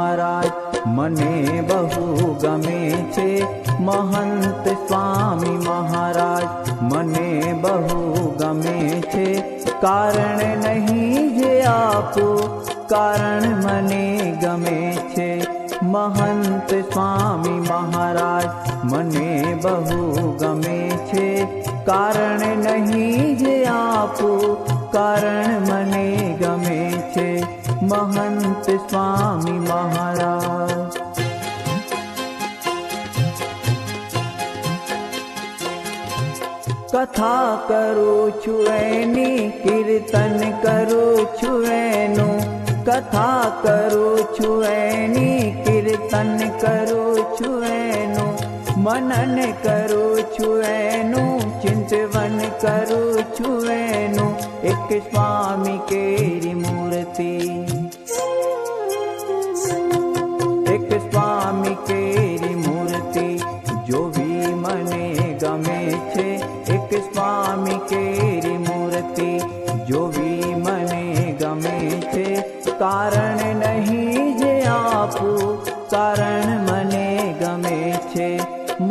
महाराज मने बहु गमे छे महंत स्वामी महाराज मने बहु गमे छे कारण नहीं जे आपो कारण मने गमे छे महंत स्वामी महाराज मने बहु गमे छे कारण नहीं जे आपो कारण मने गमे छे महंत स्वामी महाराज। कथा करू छु एनी कीर्तन करू छु एनु कथा करू छु एनी कीर्तन करू छु एनु मनन करू छु एनु चिंतवन करू छु एनु एक स्वामी केरी मूर्ति एक स्वामी केरी मूर्ति जो भी मने गमे छे एक स्वामी केरी मूर्ति जो भी मने गमे छे कारण नहीं जे आपू कारण मने गमे छे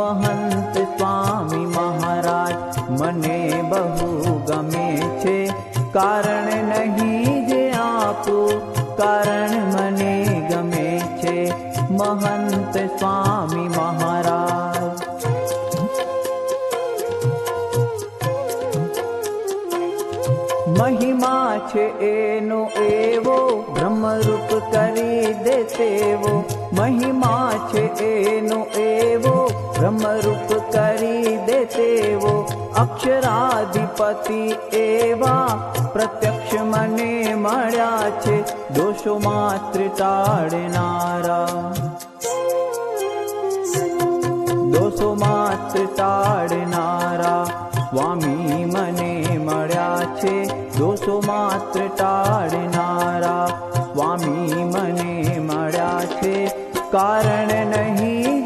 महंत स्वामी महाराज मने बहु गमे छे कारण नहीं जे आपू कारण मने गमे छे महंत स्वामी महाराज। महिमा छे एनो एवो ब्रह्मरूप करी देतेवो महिमा छे एनो एवो ब्रह्मरूप करी देतेवो अक्षराधिपति एवा प्रत्यक्ष मने मळ्या छे दोषो मात्र टाळनारा दोषो मात्र टाळनारा स्वामी मने मळ्या छे दोषो मात्र टाळनारा स्वामी मने मळ्या छे कारण नहीं